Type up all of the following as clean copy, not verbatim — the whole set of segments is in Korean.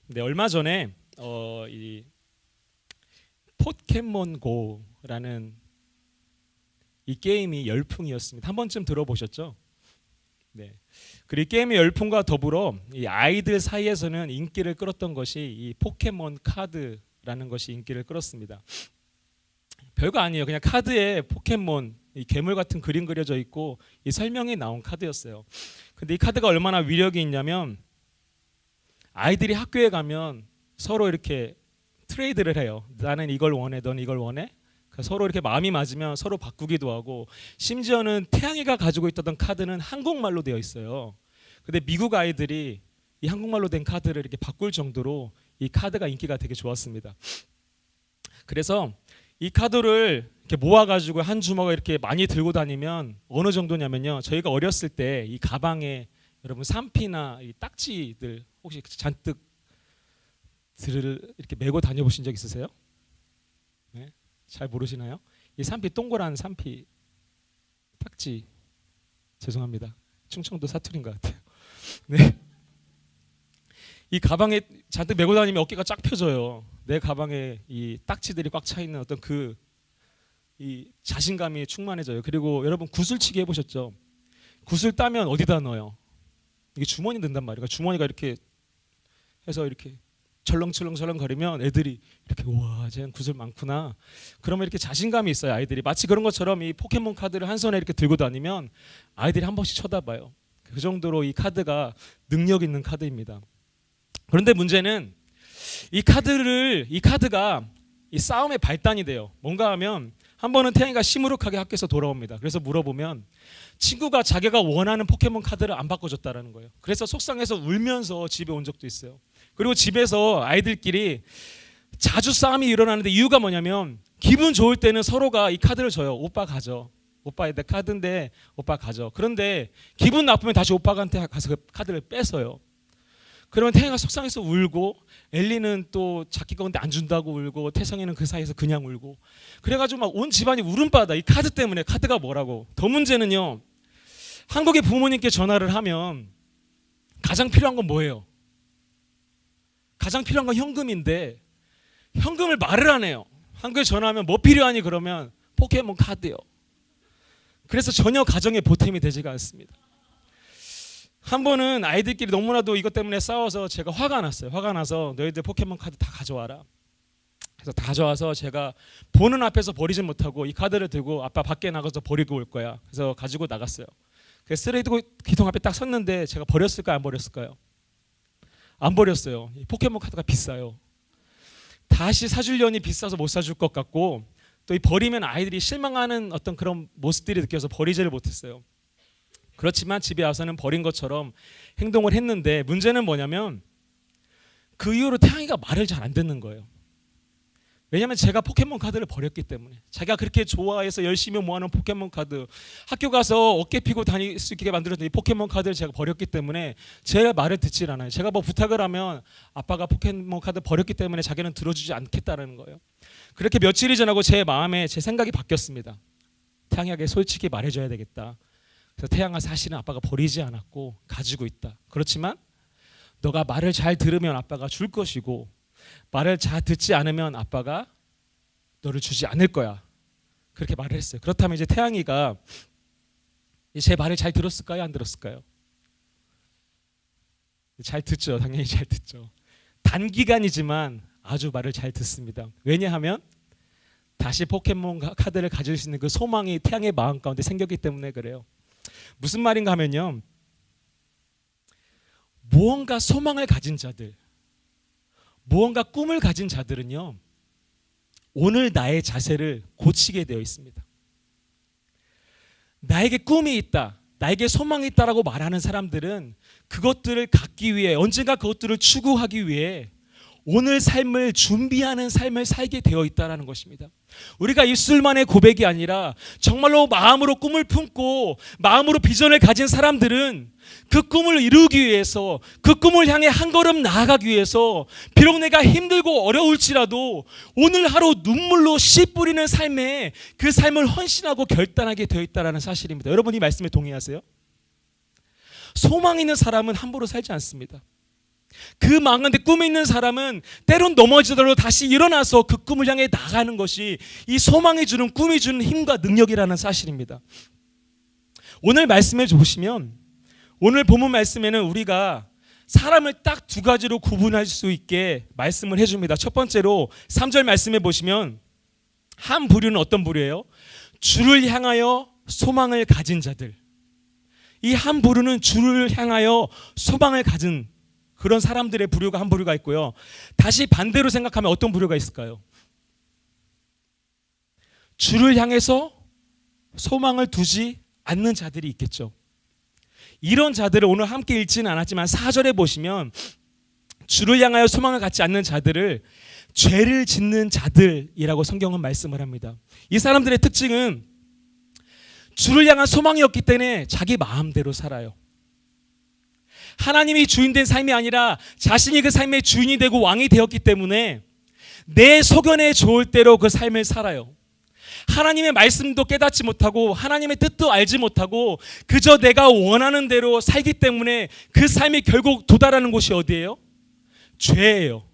근데 얼마 전에 이 포켓몬고라는 이 게임이 열풍이었습니다. 한 번쯤 들어보셨죠? 네. 그리고 이 게임의 열풍과 더불어 이 아이들 사이에서는 인기를 끌었던 것이 이 포켓몬 카드라는 것이 인기를 끌었습니다. 별거 아니에요. 그냥 카드에 포켓몬, 이 괴물 같은 그림 그려져 있고 이 설명이 나온 카드였어요. 근데 이 카드가 얼마나 위력이 있냐면 아이들이 학교에 가면 서로 이렇게 트레이드를 해요. 나는 이걸 원해, 넌 이걸 원해. 서로 이렇게 마음이 맞으면 서로 바꾸기도 하고, 심지어는 태양이가 가지고 있던 카드는 한국말로 되어 있어요. 근데 미국 아이들이 이 한국말로 된 카드를 이렇게 바꿀 정도로 이 카드가 인기가 되게 좋았습니다. 그래서 이 카드를 이렇게 모아가지고 한 주먹에 이렇게 많이 들고 다니면 어느 정도냐면요, 저희가 어렸을 때 이 가방에 여러분 산피나 이 딱지들 혹시 잔뜩 이렇게 메고 다녀보신 적 있으세요? 네? 잘 모르시나요? 이 산피, 동그란 산피 딱지, 죄송합니다. 충청도 사투리인 것 같아요. 네. 이 가방에 잔뜩 메고 다니면 어깨가 쫙 펴져요. 내 가방에 이 딱지들이 꽉 차 있는 어떤 이 자신감이 충만해져요. 그리고 여러분 구슬치기 해보셨죠? 구슬 따면 어디다 넣어요? 이게 주머니 든단 말이에요. 주머니가 이렇게 해서 이렇게 철렁철렁 거리면 애들이 이렇게 우와, 쟤는 구슬 많구나. 그러면 이렇게 자신감이 있어요, 아이들이. 마치 그런 것처럼 이 포켓몬 카드를 한 손에 이렇게 들고 다니면 아이들이 한 번씩 쳐다봐요. 그 정도로 이 카드가 능력 있는 카드입니다. 그런데 문제는 이 카드가 이 싸움의 발단이 돼요. 뭔가 하면 한 번은 태양이가 시무룩하게 학교에서 돌아옵니다. 그래서 물어보면 친구가 자기가 원하는 포켓몬 카드를 안 바꿔줬다라는 거예요. 그래서 속상해서 울면서 집에 온 적도 있어요. 그리고 집에서 아이들끼리 자주 싸움이 일어나는데 이유가 뭐냐면, 기분 좋을 때는 서로가 이 카드를 줘요. 오빠 가져. 오빠 내 카드인데 오빠 가져. 그런데 기분 나쁘면 다시 오빠한테 가서 그 카드를 뺏어요. 그러면 태양이가 속상해서 울고, 엘리는 또 자기 건데 안 준다고 울고, 태성이는 그 사이에서 그냥 울고, 그래가지고 막 온 집안이 울음바다. 이 카드 때문에. 카드가 뭐라고. 더 문제는요, 한국의 부모님께 전화를 하면 가장 필요한 건 뭐예요? 가장 필요한 건 현금인데 현금을 말을 안 해요. 한국에 전화하면 뭐 필요하니 그러면 포켓몬 카드요. 그래서 전혀 가정에 보탬이 되지가 않습니다. 한 번은 아이들끼리 너무나도 이것 때문에 싸워서 제가 화가 났어요. 화가 나서 너희들 포켓몬 카드 다 가져와라. 그래서 다 가져와서 제가 보는 앞에서 버리지 못하고 이 카드를 들고 아빠 밖에 나가서 버리고 올 거야. 그래서 가지고 나갔어요. 그래서 쓰레기통 앞에 딱 섰는데 제가 버렸을까요? 안 버렸을까요? 안 버렸어요. 이 포켓몬 카드가 비싸요. 다시 사주려니 비싸서 못 사줄 것 같고, 또 이 버리면 아이들이 실망하는 어떤 그런 모습들이 느껴서 버리지를 못했어요. 그렇지만 집에 와서는 버린 것처럼 행동을 했는데, 문제는 뭐냐면 그 이후로 태양이가 말을 잘 안 듣는 거예요. 왜냐하면 제가 포켓몬 카드를 버렸기 때문에. 자기가 그렇게 좋아해서 열심히 모아놓은 포켓몬 카드, 학교 가서 어깨 피고 다닐 수 있게 만들었던 이 포켓몬 카드를 제가 버렸기 때문에 제 말을 듣질 않아요. 제가 뭐 부탁을 하면 아빠가 포켓몬 카드 버렸기 때문에 자기는 들어주지 않겠다는 거예요. 그렇게 며칠이 지나고 제 마음에 제 생각이 바뀌었습니다. 태양이에게 솔직히 말해줘야 되겠다. 그래서 태양아, 사실은 아빠가 버리지 않았고 가지고 있다. 그렇지만 너가 말을 잘 들으면 아빠가 줄 것이고, 말을 잘 듣지 않으면 아빠가 너를 주지 않을 거야. 그렇게 말을 했어요. 그렇다면 이제 태양이가 제 말을 잘 들었을까요? 안 들었을까요? 잘 듣죠. 당연히 잘 듣죠. 단기간이지만 아주 말을 잘 듣습니다. 왜냐하면 다시 포켓몬 카드를 가질 수 있는 그 소망이 태양의 마음 가운데 생겼기 때문에 그래요. 무슨 말인가 하면요, 무언가 소망을 가진 자들, 무언가 꿈을 가진 자들은요, 오늘 나의 자세를 고치게 되어 있습니다. 나에게 꿈이 있다, 나에게 소망이 있다라고 말하는 사람들은 그것들을 갖기 위해, 언젠가 그것들을 추구하기 위해 오늘 삶을 준비하는 삶을 살게 되어 있다는 것입니다. 우리가 입술만의 고백이 아니라 정말로 마음으로 꿈을 품고 마음으로 비전을 가진 사람들은 그 꿈을 이루기 위해서, 그 꿈을 향해 한 걸음 나아가기 위해서 비록 내가 힘들고 어려울지라도 오늘 하루 눈물로 씨 뿌리는 삶에 그 삶을 헌신하고 결단하게 되어 있다는 사실입니다. 여러분, 이 말씀에 동의하세요? 소망 있는 사람은 함부로 살지 않습니다. 그 망한데 꿈이 있는 사람은 때론 넘어지더라도 다시 일어나서 그 꿈을 향해 나가는 것이 이 소망이 주는, 꿈이 주는 힘과 능력이라는 사실입니다. 오늘 말씀을 보시면, 오늘 본문 말씀에는 우리가 사람을 딱 두 가지로 구분할 수 있게 말씀을 해줍니다. 첫 번째로 3절 말씀에 보시면 한 부류는 어떤 부류예요? 주를 향하여 소망을 가진 자들. 이 한 부류는 주를 향하여 소망을 가진 그런 사람들의 부류가 한 부류가 있고요. 다시 반대로 생각하면 어떤 부류가 있을까요? 주를 향해서 소망을 두지 않는 자들이 있겠죠. 이런 자들을 오늘 함께 읽지는 않았지만 4절에 보시면 주를 향하여 소망을 갖지 않는 자들을 죄를 짓는 자들이라고 성경은 말씀을 합니다. 이 사람들의 특징은 주를 향한 소망이 없기 때문에 자기 마음대로 살아요. 하나님이 주인된 삶이 아니라 자신이 그 삶의 주인이 되고 왕이 되었기 때문에 내 소견에 좋을 대로 그 삶을 살아요. 하나님의 말씀도 깨닫지 못하고 하나님의 뜻도 알지 못하고 그저 내가 원하는 대로 살기 때문에 그 삶이 결국 도달하는 곳이 어디예요? 죄예요.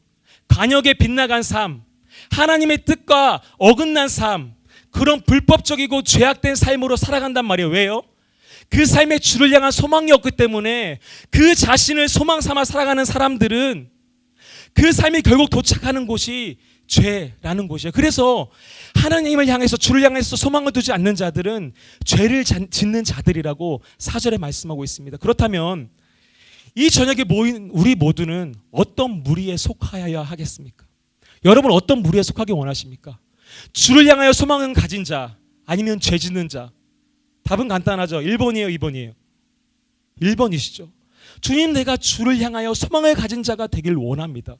간역에 빗나간 삶, 하나님의 뜻과 어긋난 삶, 그런 불법적이고 죄악된 삶으로 살아간단 말이에요. 왜요? 그 삶의 주를 향한 소망이 없기 때문에 그 자신을 소망 삼아 살아가는 사람들은 그 삶이 결국 도착하는 곳이 죄라는 곳이에요. 그래서 하나님을 향해서, 주를 향해서 소망을 두지 않는 자들은 죄를 짓는 자들이라고 4절에 말씀하고 있습니다. 그렇다면 이 저녁에 모인 우리 모두는 어떤 무리에 속하여야 하겠습니까? 여러분 어떤 무리에 속하기 원하십니까? 주를 향하여 소망을 가진 자, 아니면 죄 짓는 자? 답은 간단하죠. 1번이에요, 2번이에요? 1번이시죠. 주님, 내가 주를 향하여 소망을 가진 자가 되길 원합니다.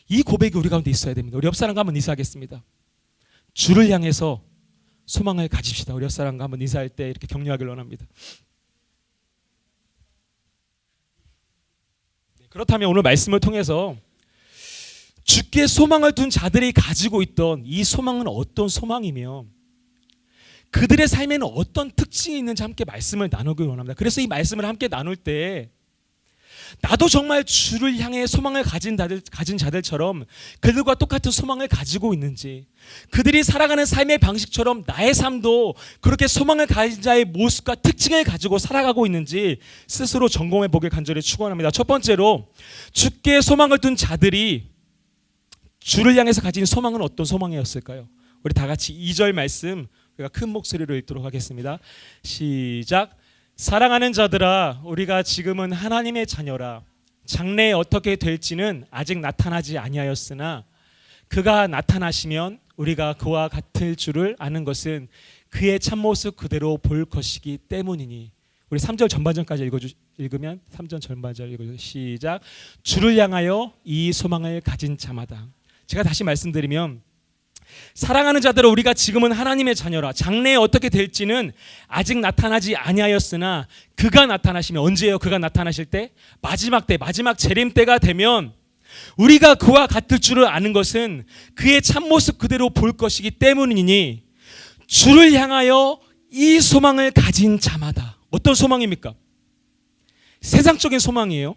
이 고백이 우리 가운데 있어야 됩니다. 우리 옆 사람과 한번 인사하겠습니다. 주를 향해서 소망을 가집시다. 우리 옆 사람과 한번 인사할 때 이렇게 격려하길 원합니다. 그렇다면 오늘 말씀을 통해서 주께 소망을 둔 자들이 가지고 있던 이 소망은 어떤 소망이며 그들의 삶에는 어떤 특징이 있는지 함께 말씀을 나누길 원합니다. 그래서 이 말씀을 함께 나눌 때 나도 정말 주를 향해 소망을 가진 자들처럼 그들과 똑같은 소망을 가지고 있는지, 그들이 살아가는 삶의 방식처럼 나의 삶도 그렇게 소망을 가진 자의 모습과 특징을 가지고 살아가고 있는지 스스로 점검해 보길 간절히 축원합니다. 첫 번째로 주께 소망을 둔 자들이 주를 향해서 가진 소망은 어떤 소망이었을까요? 우리 다 같이 2절 말씀 우리가 큰 목소리로 읽도록 하겠습니다. 시작. 사랑하는 자들아, 우리가 지금은 하나님의 자녀라. 장래에 어떻게 될지는 아직 나타나지 아니하였으나 그가 나타나시면 우리가 그와 같을 줄을 아는 것은 그의 참모습 그대로 볼 것이기 때문이니. 우리 3절 전반전까지 읽으면 3절 전반절 읽어주세요. 시작. 주를 향하여 이 소망을 가진 자마다. 제가 다시 말씀드리면, 사랑하는 자들아, 우리가 지금은 하나님의 자녀라. 장래에 어떻게 될지는 아직 나타나지 아니하였으나 그가 나타나시면, 언제예요? 그가 나타나실 때? 마지막 때, 마지막 재림 때가 되면 우리가 그와 같을 줄을 아는 것은 그의 참모습 그대로 볼 것이기 때문이니 주를 향하여 이 소망을 가진 자마다. 어떤 소망입니까? 세상적인 소망이에요.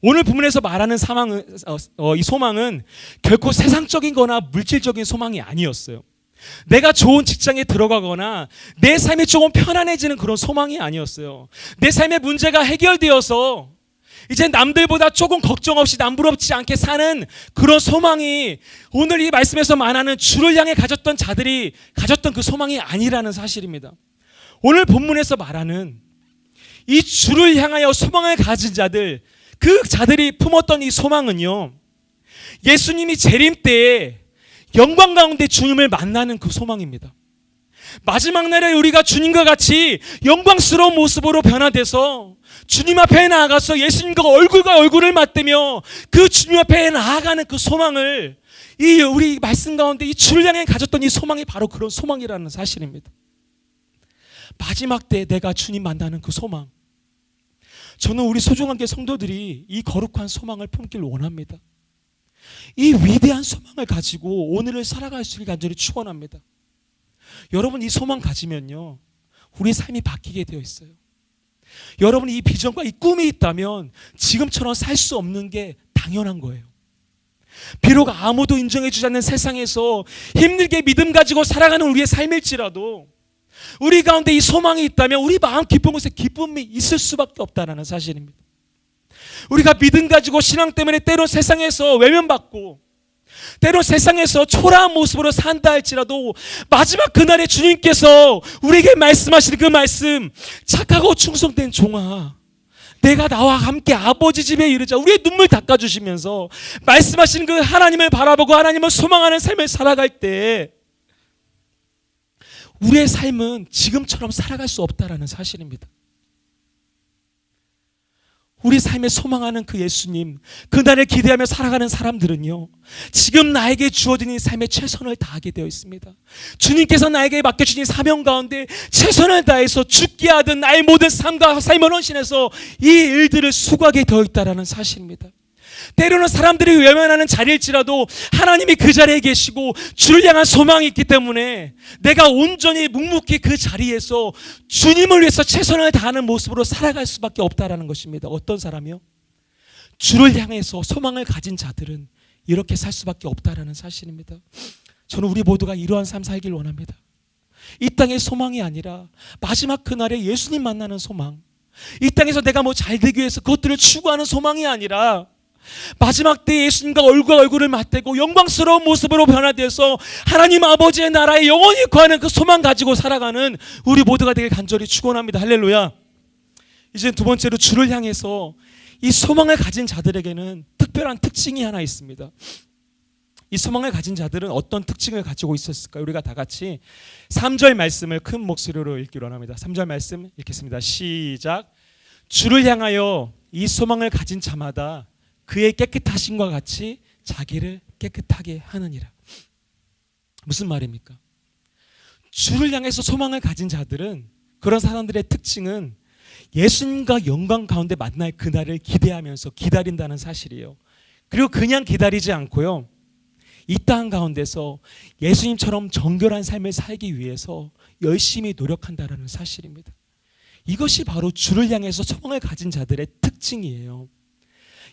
오늘 본문에서 말하는 이 소망은 결코 세상적인 거나 물질적인 소망이 아니었어요. 내가 좋은 직장에 들어가거나 내 삶이 조금 편안해지는 그런 소망이 아니었어요. 내 삶의 문제가 해결되어서 이제 남들보다 조금 걱정 없이 남부럽지 않게 사는 그런 소망이 오늘 이 말씀에서 말하는 주를 향해 가졌던 자들이 가졌던 그 소망이 아니라는 사실입니다. 오늘 본문에서 말하는 이 주를 향하여 소망을 가진 자들, 그 자들이 품었던 이 소망은요, 예수님이 재림 때에 영광 가운데 주님을 만나는 그 소망입니다. 마지막 날에 우리가 주님과 같이 영광스러운 모습으로 변화돼서 주님 앞에 나아가서 예수님과 얼굴과 얼굴을 맞대며 그 주님 앞에 나아가는 그 소망을, 이 우리 말씀 가운데 이 주를 향해 가졌던 이 소망이 바로 그런 소망이라는 사실입니다. 마지막 때 내가 주님 만나는 그 소망, 저는 우리 소중한 게 성도들이 이 거룩한 소망을 품길 원합니다. 이 위대한 소망을 가지고 오늘을 살아갈 수 있게 간절히 축원합니다. 여러분, 이 소망 가지면요, 우리 삶이 바뀌게 되어 있어요. 여러분이 이 비전과 이 꿈이 있다면 지금처럼 살 수 없는 게 당연한 거예요. 비록 아무도 인정해주지 않는 세상에서 힘들게 믿음 가지고 살아가는 우리의 삶일지라도 우리 가운데 이 소망이 있다면 우리 마음 깊은 곳에 기쁨이 있을 수밖에 없다는 사실입니다. 우리가 믿음 가지고 신앙 때문에 때론 세상에서 외면받고 때론 세상에서 초라한 모습으로 산다 할지라도 마지막 그날에 주님께서 우리에게 말씀하시는 그 말씀, 착하고 충성된 종아, 내가 나와 함께 아버지 집에 이르자, 우리의 눈물 닦아주시면서 말씀하시는 그 하나님을 바라보고 하나님을 소망하는 삶을 살아갈 때 우리의 삶은 지금처럼 살아갈 수 없다라는 사실입니다. 우리 삶에 소망하는 그 예수님, 그날을 기대하며 살아가는 사람들은요, 지금 나에게 주어진 이 삶에 최선을 다하게 되어 있습니다. 주님께서 나에게 맡겨주신 이 사명 가운데 최선을 다해서 죽게 하든 나의 모든 삶과 삶을 헌신해서 이 일들을 수고하게 되어 있다는 사실입니다. 때로는 사람들이 외면하는 자리일지라도 하나님이 그 자리에 계시고 주를 향한 소망이 있기 때문에 내가 온전히 묵묵히 그 자리에서 주님을 위해서 최선을 다하는 모습으로 살아갈 수밖에 없다라는 것입니다. 어떤 사람이요? 주를 향해서 소망을 가진 자들은 이렇게 살 수밖에 없다라는 사실입니다. 저는 우리 모두가 이러한 삶 살길 원합니다. 이 땅의 소망이 아니라 마지막 그날에 예수님 만나는 소망, 이 땅에서 내가 뭐 잘 되기 위해서 그것들을 추구하는 소망이 아니라 마지막 때 예수님과 얼굴과 얼굴을 맞대고 영광스러운 모습으로 변화되어서 하나님 아버지의 나라에 영원히 거하는 그 소망 가지고 살아가는 우리 모두가 되길 간절히 축원합니다. 할렐루야. 이제 두 번째로 주를 향해서 이 소망을 가진 자들에게는 특별한 특징이 하나 있습니다. 이 소망을 가진 자들은 어떤 특징을 가지고 있었을까요? 우리가 다 같이 3절 말씀을 큰 목소리로 읽기로 합니다. 3절 말씀 읽겠습니다. 시작. 주를 향하여 이 소망을 가진 자마다 그의 깨끗하심과 같이 자기를 깨끗하게 하느니라. 무슨 말입니까? 주를 향해서 소망을 가진 자들은, 그런 사람들의 특징은 예수님과 영광 가운데 만날 그날을 기대하면서 기다린다는 사실이에요. 그리고 그냥 기다리지 않고요, 이 땅 가운데서 예수님처럼 정결한 삶을 살기 위해서 열심히 노력한다는 사실입니다. 이것이 바로 주를 향해서 소망을 가진 자들의 특징이에요.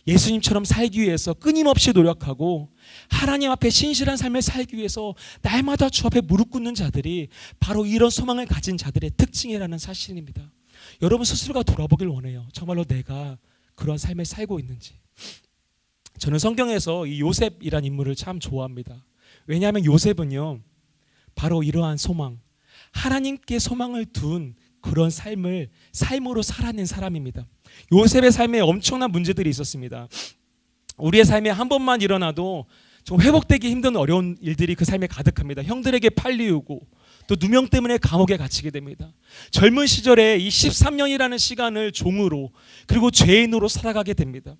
예수님처럼 살기 위해서 끊임없이 노력하고 하나님 앞에 신실한 삶을 살기 위해서 날마다 주 앞에 무릎 꿇는 자들이 바로 이런 소망을 가진 자들의 특징이라는 사실입니다. 여러분 스스로가 돌아보길 원해요. 정말로 내가 그런 삶을 살고 있는지. 저는 성경에서 이 요셉이란 인물을 참 좋아합니다. 왜냐하면 요셉은요, 바로 이러한 소망, 하나님께 소망을 둔 그런 삶으로 살아낸 사람입니다. 요셉의 삶에 엄청난 문제들이 있었습니다. 우리의 삶에 한 번만 일어나도 좀 회복되기 힘든 어려운 일들이 그 삶에 가득합니다. 형들에게 팔리우고 또 누명 때문에 감옥에 갇히게 됩니다. 젊은 시절에 이 13년이라는 시간을 종으로 그리고 죄인으로 살아가게 됩니다.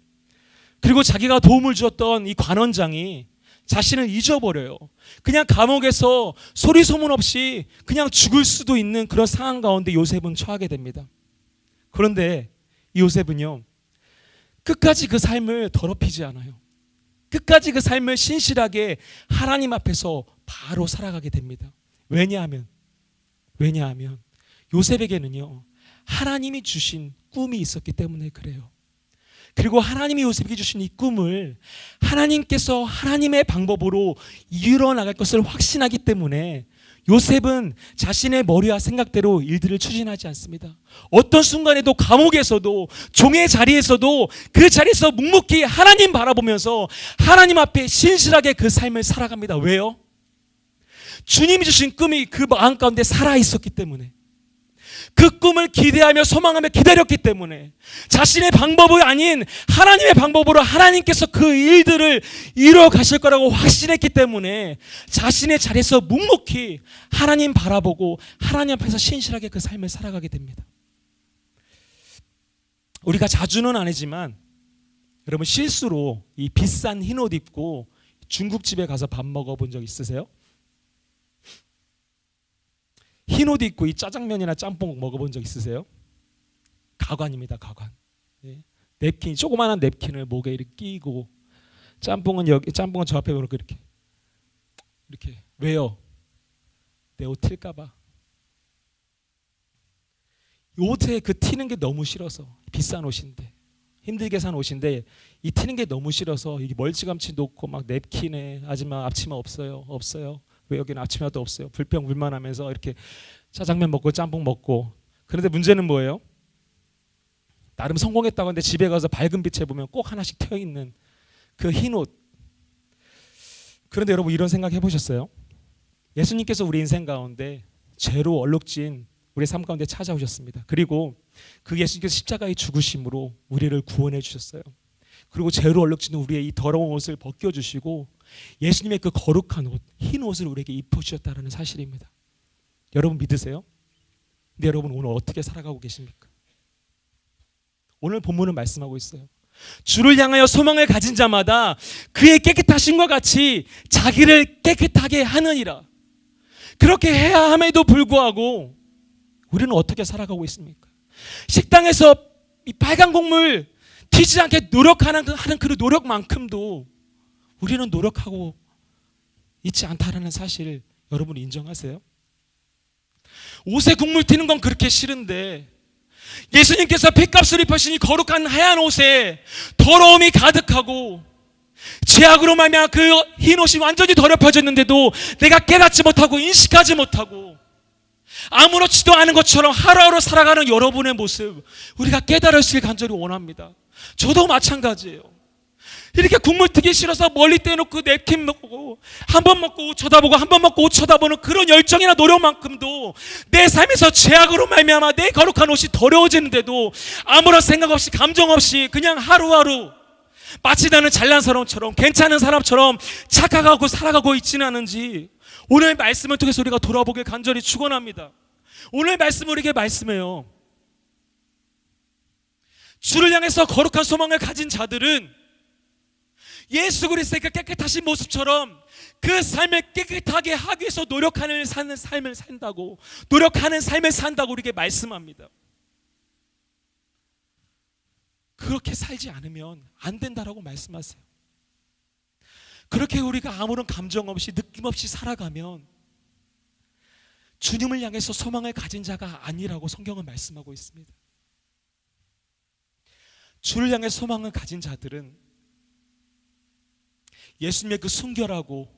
그리고 자기가 도움을 주었던 이 관원장이 자신을 잊어버려요. 그냥 감옥에서 소리 소문 없이 그냥 죽을 수도 있는 그런 상황 가운데 요셉은 처하게 됩니다. 그런데 이 요셉은요, 끝까지 그 삶을 더럽히지 않아요. 끝까지 그 삶을 신실하게 하나님 앞에서 바로 살아가게 됩니다. 왜냐하면 요셉에게는요, 하나님이 주신 꿈이 있었기 때문에 그래요. 그리고 하나님이 요셉에게 주신 이 꿈을 하나님께서 하나님의 방법으로 이뤄나갈 것을 확신하기 때문에 요셉은 자신의 머리와 생각대로 일들을 추진하지 않습니다. 어떤 순간에도 감옥에서도 종의 자리에서도 그 자리에서 묵묵히 하나님 바라보면서 하나님 앞에 신실하게 그 삶을 살아갑니다. 왜요? 주님이 주신 꿈이 그 마음 가운데 살아있었기 때문에, 그 꿈을 기대하며 소망하며 기다렸기 때문에, 자신의 방법이 아닌 하나님의 방법으로 하나님께서 그 일들을 이루어 가실 거라고 확신했기 때문에 자신의 자리에서 묵묵히 하나님 바라보고 하나님 앞에서 신실하게 그 삶을 살아가게 됩니다. 우리가 자주는 아니지만 여러분 실수로 이 비싼 흰 옷 입고 중국집에 가서 밥 먹어본 적 있으세요? 흰 옷 입고 이 짜장면이나 짬뽕 먹어본 적 있으세요? 가관입니다, 가관. 예. 냅킨, 조그마한 냅킨을 목에 이렇게 끼고, 짬뽕은 저 앞에 이렇게 왜요? 내 옷 튈까봐. 옷에 그 튀는 게 너무 싫어서, 비싼 옷인데, 힘들게 산 옷인데 이 튀는 게 너무 싫어서 이게 멀찌감치 놓고 막 냅킨에 아줌마 앞치마 없어요, 없어요. 왜 여기는 앞치마도 없어요. 불평불만하면서 이렇게 짜장면 먹고 짬뽕 먹고. 그런데 문제는 뭐예요? 나름 성공했다고 하는데 집에 가서 밝은 빛에 보면 꼭 하나씩 튀어 있는 그 흰 옷. 그런데 여러분 이런 생각 해보셨어요? 예수님께서 우리 인생 가운데 죄로 얼룩진 우리 삶 가운데 찾아오셨습니다. 그리고 그 예수님께서 십자가의 죽으심으로 우리를 구원해 주셨어요. 그리고 죄로 얼룩진 우리의 이 더러운 옷을 벗겨주시고 예수님의 그 거룩한 옷, 흰 옷을 우리에게 입혀주셨다는 사실입니다. 여러분 믿으세요? 근데 여러분 오늘 어떻게 살아가고 계십니까? 오늘 본문은 말씀하고 있어요. 주를 향하여 소망을 가진 자마다 그의 깨끗하심과 같이 자기를 깨끗하게 하느니라. 그렇게 해야 함에도 불구하고 우리는 어떻게 살아가고 있습니까? 식당에서 이 빨간 국물 튀지 않게 노력하는 그 노력만큼도 우리는 노력하고 있지 않다라는 사실 여러분 인정하세요? 옷에 국물 튀는 건 그렇게 싫은데 예수님께서 피값을 입으신 이 거룩한 하얀 옷에 더러움이 가득하고 죄악으로 말미암아 그 흰 옷이 완전히 더럽혀졌는데도 내가 깨닫지 못하고 인식하지 못하고 아무렇지도 않은 것처럼 하루하루 살아가는 여러분의 모습 우리가 깨달으시길 간절히 원합니다. 저도 마찬가지예요. 이렇게 국물 튀기 싫어서 멀리 떼놓고 냅킨 먹고 한 번 먹고 쳐다보고 한 번 먹고 쳐다보는 그런 열정이나 노력만큼도 내 삶에서 죄악으로 말미암아 내 거룩한 옷이 더러워지는데도 아무런 생각 없이 감정 없이 그냥 하루하루 마치 나는 잘난 사람처럼 괜찮은 사람처럼 착각하고 살아가고 있지는 않은지 오늘 말씀을 통해서 우리가 돌아보길 간절히 축원합니다. 오늘 말씀은 우리에게 말씀해요. 주를 향해서 거룩한 소망을 가진 자들은 예수 그리스도의 그 깨끗하신 모습처럼 그 삶을 깨끗하게 하기 위해서 노력하는 삶을 산다고, 노력하는 삶을 산다고 우리에게 말씀합니다. 그렇게 살지 않으면 안 된다라고 말씀하세요. 그렇게 우리가 아무런 감정 없이 느낌 없이 살아가면 주님을 향해서 소망을 가진 자가 아니라고 성경은 말씀하고 있습니다. 주를 향해 소망을 가진 자들은 예수님의 그 순결하고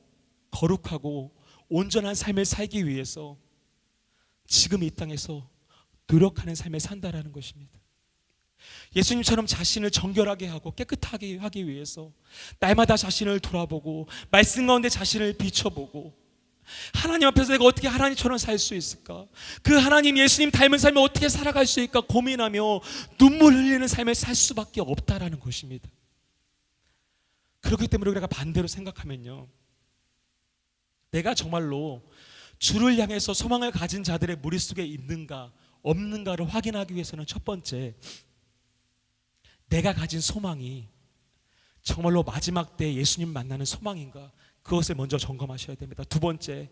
거룩하고 온전한 삶을 살기 위해서 지금 이 땅에서 노력하는 삶을 산다라는 것입니다. 예수님처럼 자신을 정결하게 하고 깨끗하게 하기 위해서 날마다 자신을 돌아보고 말씀 가운데 자신을 비춰보고 하나님 앞에서 내가 어떻게 하나님처럼 살 수 있을까? 그 하나님 예수님 닮은 삶을 어떻게 살아갈 수 있을까 고민하며 눈물 흘리는 삶을 살 수밖에 없다라는 것입니다. 그렇기 때문에 우리가 반대로 생각하면요, 내가 정말로 주를 향해서 소망을 가진 자들의 무리 속에 있는가 없는가를 확인하기 위해서는 첫 번째, 내가 가진 소망이 정말로 마지막 때 예수님 만나는 소망인가, 그것을 먼저 점검하셔야 됩니다. 두 번째,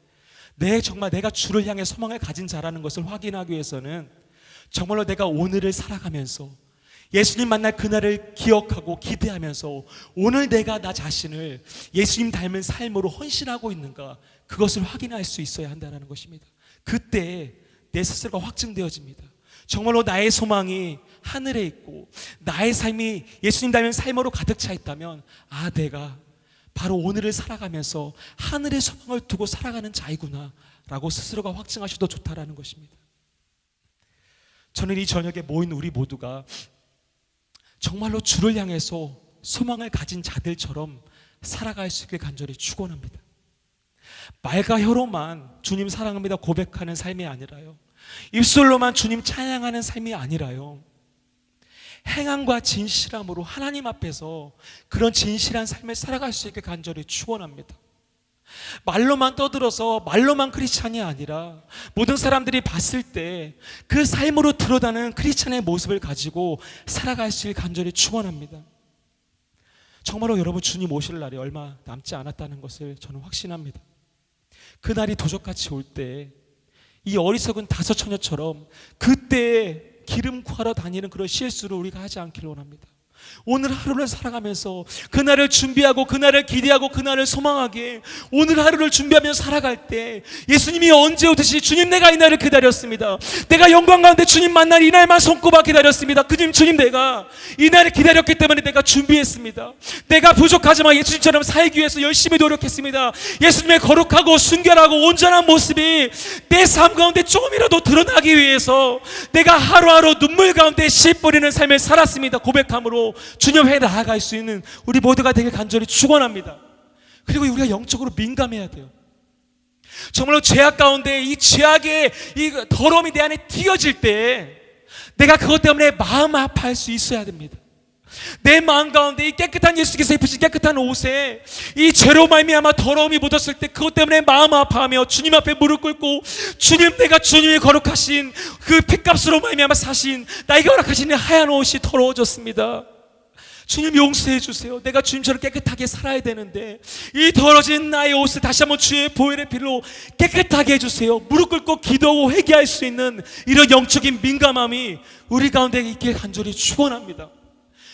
정말 내가 주를 향해 소망을 가진 자라는 것을 확인하기 위해서는 정말로 내가 오늘을 살아가면서 예수님 만날 그날을 기억하고 기대하면서 오늘 내가 나 자신을 예수님 닮은 삶으로 헌신하고 있는가, 그것을 확인할 수 있어야 한다는 것입니다. 그때 내 스스로가 확증되어집니다. 정말로 나의 소망이 하늘에 있고 나의 삶이 예수님 닮은 삶으로 가득 차 있다면 내가 바로 오늘을 살아가면서 하늘의 소망을 두고 살아가는 자이구나 라고 스스로가 확증하셔도 좋다라는 것입니다. 저는 이 저녁에 모인 우리 모두가 정말로 주를 향해서 소망을 가진 자들처럼 살아갈 수 있길 간절히 축원합니다. 말과 혀로만 주님 사랑합니다 고백하는 삶이 아니라요, 입술로만 주님 찬양하는 삶이 아니라요, 행함과 진실함으로 하나님 앞에서 그런 진실한 삶을 살아갈 수 있게 간절히 축원합니다. 말로만 떠들어서 말로만 크리스찬이 아니라 모든 사람들이 봤을 때 그 삶으로 드러나는 크리스찬의 모습을 가지고 살아갈 수 있게 간절히 축원합니다. 정말로 여러분, 주님 오실 날이 얼마 남지 않았다는 것을 저는 확신합니다. 그 날이 도적같이 올 때 이 어리석은 다섯 처녀처럼 그때 기름 구하러 다니는 그런 실수를 우리가 하지 않기를 원합니다. 오늘 하루를 살아가면서 그날을 준비하고 그날을 기대하고 그날을 소망하게 오늘 하루를 준비하면서 살아갈 때 예수님이 언제 오듯이 주님 내가 이 날을 기다렸습니다. 내가 영광 가운데 주님 만날 이 날만 손꼽아 기다렸습니다. 주님 내가 이 날을 기다렸기 때문에 내가 준비했습니다. 내가 부족하지만 예수님처럼 살기 위해서 열심히 노력했습니다. 예수님의 거룩하고 순결하고 온전한 모습이 내 삶 가운데 조금이라도 드러나기 위해서 내가 하루하루 눈물 가운데 씨 뿌리는 삶을 살았습니다. 고백함으로 주님 앞에 나아갈 수 있는 우리 모두가 되게 간절히 축원합니다. 그리고 우리가 영적으로 민감해야 돼요. 정말로 죄악 가운데 이 죄악의 이 더러움이 내 안에 튀어질 때 내가 그것 때문에 마음 아파할 수 있어야 됩니다. 내 마음 가운데 이 깨끗한 예수께서 입으신 깨끗한 옷에 이 죄로 말미암아 더러움이 묻었을 때 그것 때문에 마음 아파하며 주님 앞에 무릎 꿇고 주님 내가 주님의 거룩하신 그 핏값으로 말미암아 사신 나에게 허락하시는 하얀 옷이 더러워졌습니다. 주님 용서해 주세요. 내가 주님처럼 깨끗하게 살아야 되는데 이 더러진 나의 옷을 다시 한번 주의 보혈의 피로 깨끗하게 해주세요. 무릎 꿇고 기도하고 회개할 수 있는 이런 영적인 민감함이 우리 가운데 있길 간절히 축원합니다.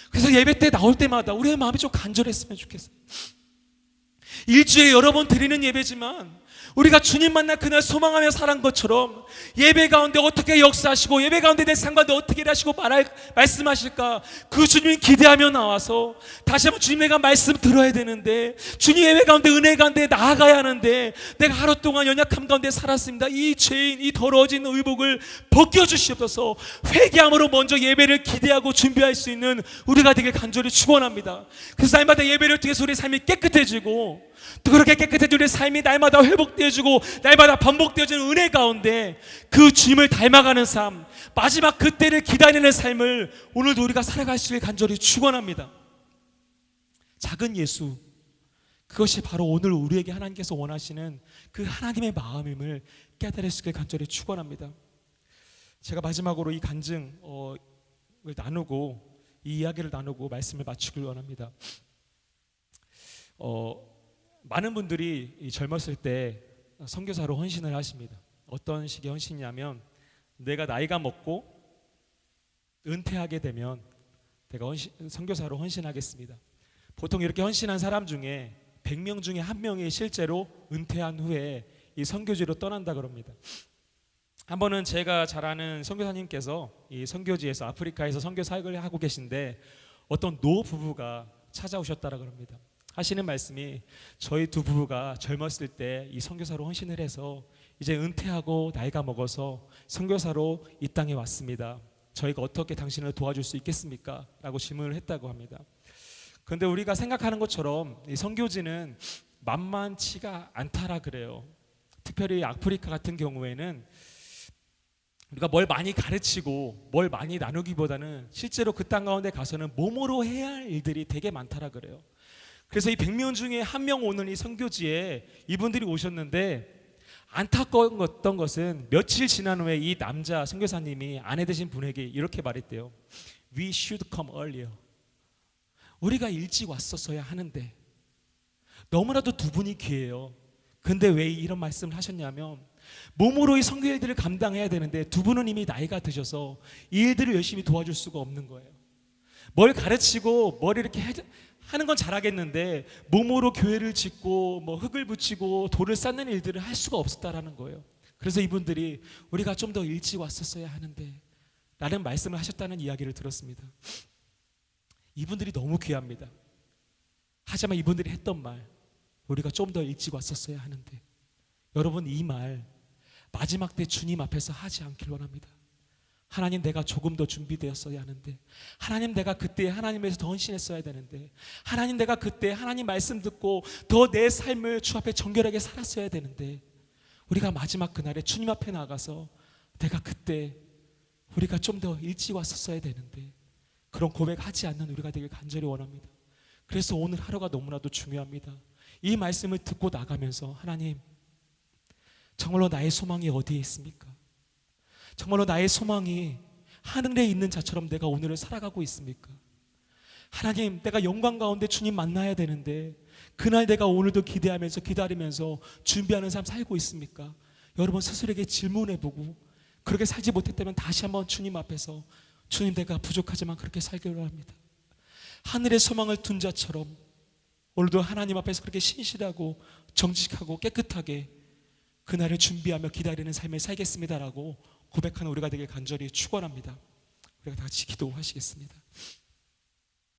그래서 예배 때 나올 때마다 우리의 마음이 좀 간절했으면 좋겠어요. 일주일에 여러 번 드리는 예배지만 우리가 주님 만날 그날 소망하며 살은 것처럼 예배 가운데 어떻게 역사하시고 예배 가운데 내 삶 가운데 어떻게 일하시고 말씀하실까 그 주님이 기대하며 나와서 다시 한번 주님 내가 말씀 들어야 되는데 주님 예배 가운데 은혜 가운데 나아가야 하는데 내가 하루 동안 연약함 가운데 살았습니다. 이 죄인 이 더러워진 의복을 벗겨주시옵소서. 회개함으로 먼저 예배를 기대하고 준비할 수 있는 우리가 되길 간절히 축원합니다. 그래서 날마다 예배를 통해서 우리의 삶이 깨끗해지고 또 그렇게 깨끗해진 우리의 삶이 날마다 회복되어지고 날마다 반복되어지는 은혜 가운데 그 주님을 닮아가는 삶 마지막 그때를 기다리는 삶을 오늘도 우리가 살아갈 수 있게 간절히 축원합니다. 작은 예수 그것이 바로 오늘 우리에게 하나님께서 원하시는 그 하나님의 마음임을 깨달을 수 있게 간절히 축원합니다. 제가 마지막으로 이 간증을 나누고 이 이야기를 나누고 말씀을 마치길 원합니다. 많은 분들이 젊었을 때 선교사로 헌신을 하십니다. 어떤 식의 헌신이냐면 내가 나이가 먹고 은퇴하게 되면 내가 선교사로 헌신하겠습니다. 보통 이렇게 헌신한 사람 중에 100명 중에 1명이 실제로 은퇴한 후에 이 선교지로 떠난다 그럽니다. 한 번은 제가 잘 아는 선교사님께서 이 선교지에서 아프리카에서 선교 사역을 하고 계신데 어떤 노 부부가 찾아오셨다라 그럽니다. 하시는 말씀이 저희 두 부부가 젊었을 때 이 선교사로 헌신을 해서 이제 은퇴하고 나이가 먹어서 선교사로 이 땅에 왔습니다. 저희가 어떻게 당신을 도와줄 수 있겠습니까? 라고 질문을 했다고 합니다. 그런데 우리가 생각하는 것처럼 이 선교지는 만만치가 않다라 그래요. 특별히 아프리카 같은 경우에는 우리가 뭘 많이 가르치고 뭘 많이 나누기보다는 실제로 그 땅 가운데 가서는 몸으로 해야 할 일들이 되게 많다라 그래요. 그래서 이 100명 중에 1명 오는 이 선교지에 이분들이 오셨는데 안타까웠던 것은 며칠 지난 후에 이 남자 선교사님이 아내 되신 분에게 이렇게 말했대요. We should come earlier. 우리가 일찍 왔었어야 하는데 너무나도 두 분이 귀해요. 근데 왜 이런 말씀을 하셨냐면 몸으로 이 선교 일들을 감당해야 되는데 두 분은 이미 나이가 드셔서 이 일들을 열심히 도와줄 수가 없는 거예요. 뭘 가르치고 뭘 이렇게 하는 건 잘하겠는데 몸으로 교회를 짓고 뭐 흙을 붙이고 돌을 쌓는 일들을 할 수가 없었다라는 거예요. 그래서 이분들이 우리가 좀 더 일찍 왔었어야 하는데 라는 말씀을 하셨다는 이야기를 들었습니다. 이분들이 너무 귀합니다. 하지만 이분들이 했던 말 우리가 좀 더 일찍 왔었어야 하는데 여러분 이 말 마지막 때 주님 앞에서 하지 않길 원합니다. 하나님 내가 조금 더 준비되었어야 하는데 하나님 내가 그때 하나님에서 더 헌신했어야 되는데 하나님 내가 그때 하나님 말씀 듣고 더 내 삶을 주 앞에 정결하게 살았어야 되는데 우리가 마지막 그날에 주님 앞에 나가서 내가 그때 우리가 좀 더 일찍 왔었어야 되는데 그런 고백하지 않는 우리가 되길 간절히 원합니다. 그래서 오늘 하루가 너무나도 중요합니다. 이 말씀을 듣고 나가면서 하나님 정말로 나의 소망이 어디에 있습니까? 정말로 나의 소망이 하늘에 있는 자처럼 내가 오늘을 살아가고 있습니까? 하나님 내가 영광 가운데 주님 만나야 되는데 그날 내가 오늘도 기대하면서 기다리면서 준비하는 삶 살고 있습니까? 여러분 스스로에게 질문해보고 그렇게 살지 못했다면 다시 한번 주님 앞에서 주님 내가 부족하지만 그렇게 살기로 합니다. 하늘의 소망을 둔 자처럼 오늘도 하나님 앞에서 그렇게 신실하고 정직하고 깨끗하게 그날을 준비하며 기다리는 삶을 살겠습니다라고 고백하는 우리가 되길 간절히 축원합니다. 우리가 다 같이 기도하시겠습니다.